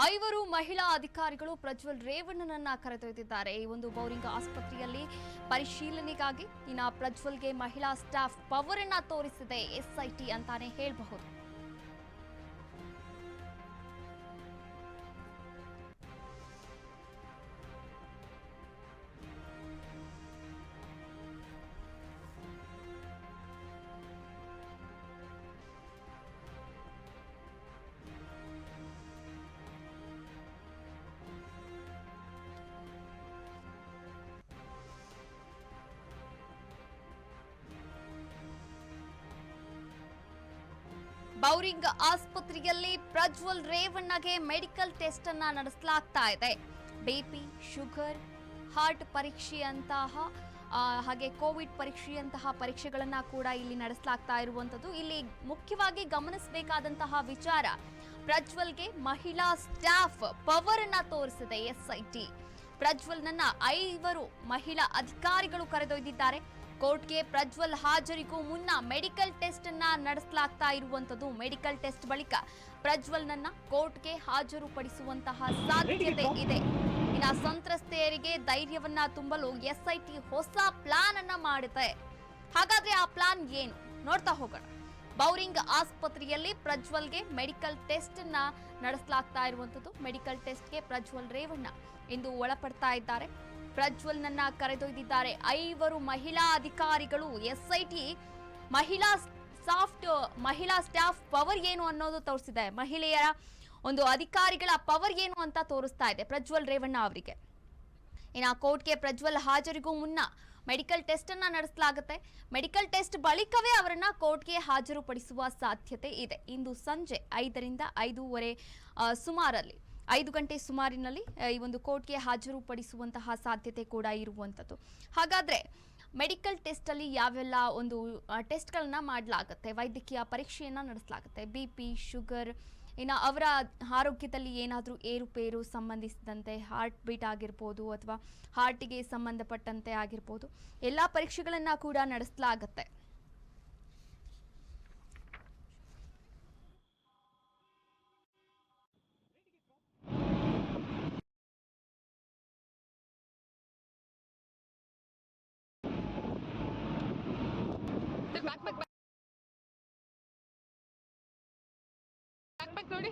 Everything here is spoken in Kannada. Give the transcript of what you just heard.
ಐವರು ಮಹಿಳಾ ಅಧಿಕಾರಿಗಳು ಪ್ರಜ್ವಲ್ ರೇವಣ್ಣನನ್ನ ಕರೆದೊಯ್ದಿದ್ದಾರೆ. ಈ ಒಂದು ಬೌರಿಂಗ್ ಆಸ್ಪತ್ರೆಯಲ್ಲಿ ಪರಿಶೀಲನೆಗಾಗಿ ಪ್ರಜ್ವಲ್ಗೆ ಮಹಿಳಾ ಸ್ಟಾಫ್ ಪವರ್ ಅನ್ನ ತೋರಿಸಿದೆ ಎಸ್ಐಟಿ ಅಂತಾನೆ ಹೇಳಬಹುದು. ಬೌರಿಂಗ್ ಆಸ್ಪತ್ರೆಯಲ್ಲಿ ಪ್ರಜ್ವಲ್ ರೇವಣ್ಣಗೆ ಮೆಡಿಕಲ್ ಟೆಸ್ಟ್ ಅನ್ನ ನಡೆಸಲಾಗ್ತಾ ಇದೆ. ಬಿಪಿ, ಶುಗರ್, ಹಾರ್ಟ್ ಪರೀಕ್ಷೆಯಂತಹ ಹಾಗೆ ಕೋವಿಡ್ ಪರೀಕ್ಷೆಯಂತಹ ಪರೀಕ್ಷೆಗಳನ್ನ ಕೂಡ ಇಲ್ಲಿ ನಡೆಸಲಾಗ್ತಾ ಇರುವಂತದ್ದು. ಇಲ್ಲಿ ಮುಖ್ಯವಾಗಿ ಗಮನಿಸಬೇಕಾದಂತಹ ವಿಚಾರ, ಪ್ರಜ್ವಲ್ಗೆ ಮಹಿಳಾ ಸ್ಟಾಫ್ ಪವರ್ ಅನ್ನ ತೋರಿಸಿದೆ ಎಸ್ಐಟಿ. ಪ್ರಜ್ವಲ್ನನ್ನ 5 ಮಹಿಳಾ ಅಧಿಕಾರಿಗಳು ಕರೆದೊಯ್ದಿದ್ದಾರೆ. ಕೋರ್ಟ್ಗೆ ಪ್ರಜ್ವಲ್ ಹಾಜರಿಗೂ ಮುನ್ನ ಮೆಡಿಕಲ್ ಟೆಸ್ಟ್ ಅನ್ನ ನಡೆಸಲಾಗ್ತಾ ಇರುವಂತದ್ದು. ಮೆಡಿಕಲ್ ಟೆಸ್ಟ್ ಬಳಿಕ ಪ್ರಜ್ವಲ್ನನ್ನ ಕೋರ್ಟ್ಗೆ ಹಾಜರುಪಡಿಸುವಂತಹ ಸಾಧ್ಯತೆ ಇದೆ. ಇನ್ನು ಸಂತ್ರಸ್ತೆಯರಿಗೆ ಧೈರ್ಯವನ್ನ ತುಂಬಲು ಎಸ್ಐಟಿ ಹೊಸ ಪ್ಲಾನ್ ಅನ್ನ ಮಾಡಿದೆ. ಹಾಗಾದ್ರೆ ಆ ಪ್ಲಾನ್ ಏನು ನೋಡ್ತಾ ಹೋಗೋಣ. ಬೌರಿಂಗ್ ಆಸ್ಪತ್ರೆಯಲ್ಲಿ ಪ್ರಜ್ವಲ್ಗೆ ಮೆಡಿಕಲ್ ಟೆಸ್ಟ್ ಅನ್ನ ನಡೆಸಲಾಗ್ತಾ ಇರುವಂತದ್ದು. ಮೆಡಿಕಲ್ ಟೆಸ್ಟ್ಗೆ ಪ್ರಜ್ವಲ್ ರೇವಣ್ಣ ಇಂದು ಒಳಪಡ್ತಾ ಇದ್ದಾರೆ. ಪ್ರಜ್ವಲ್ನನ್ನ ಕರೆದೊಯ್ದಿದ್ದಾರೆ 5 ಮಹಿಳಾ ಅಧಿಕಾರಿಗಳು. ಎಸ್ಐಟಿ ಮಹಿಳಾ ಸ್ಟಾಫ್ ಪವರ್ ಏನು ಅನ್ನೋದು ತೋರಿಸಿದೆ. ಮಹಿಳೆಯರ ಒಂದು ಅಧಿಕಾರಿಗಳ ಪವರ್ ಏನು ಅಂತ ತೋರಿಸ್ತಾ ಇದೆ ಪ್ರಜ್ವಲ್ ರೇವಣ್ಣ ಅವರಿಗೆ. ಇನ್ನು ಕೋರ್ಟ್ಗೆ ಪ್ರಜ್ವಲ್ ಹಾಜರಿಗೂ ಮುನ್ನ ಮೆಡಿಕಲ್ ಟೆಸ್ಟ್ ಅನ್ನ ನಡೆಸಲಾಗುತ್ತೆ. ಮೆಡಿಕಲ್ ಟೆಸ್ಟ್ ಬಳಿಕವೇ ಅವರನ್ನ ಕೋರ್ಟ್ಗೆ ಹಾಜರುಪಡಿಸುವ ಸಾಧ್ಯತೆ ಇದೆ. ಇಂದು ಸಂಜೆ 5ರಿಂದ 5:30 ಸುಮಾರಲ್ಲಿ 5 ಗಂಟೆ ಸುಮಾರಿನಲ್ಲಿ ಈ ಒಂದು ಕೋರ್ಟ್ಗೆ ಹಾಜರುಪಡಿಸುವಂತಹ ಸಾಧ್ಯತೆ ಕೂಡ ಇರುವಂಥದ್ದು. ಹಾಗಾದ್ರೆ ಮೆಡಿಕಲ್ ಟೆಸ್ಟ್ ಅಲ್ಲಿ ಯಾವೆಲ್ಲ ಒಂದು ಟೆಸ್ಟ್ಗಳನ್ನ ಮಾಡಲಾಗುತ್ತೆ, ವೈದ್ಯಕೀಯ ಪರೀಕ್ಷೆಯನ್ನ ನಡೆಸಲಾಗುತ್ತೆ. ಬಿಪಿ, ಶುಗರ್, ಇನ್ನು ಅವರ ಆರೋಗ್ಯದಲ್ಲಿ ಏನಾದರೂ ಏರುಪೇರು ಸಂಬಂಧಿಸಿದಂತೆ ಹಾರ್ಟ್ ಬೀಟ್ ಆಗಿರ್ಬೋದು ಅಥವಾ ಹಾರ್ಟಿಗೆ ಸಂಬಂಧಪಟ್ಟಂತೆ ಆಗಿರ್ಬೋದು, ಎಲ್ಲ ಪರೀಕ್ಷೆಗಳನ್ನ ಕೂಡ ನಡೆಸಲಾಗುತ್ತೆ. ಬ್ಯಾಕ್ ನೋಡಿ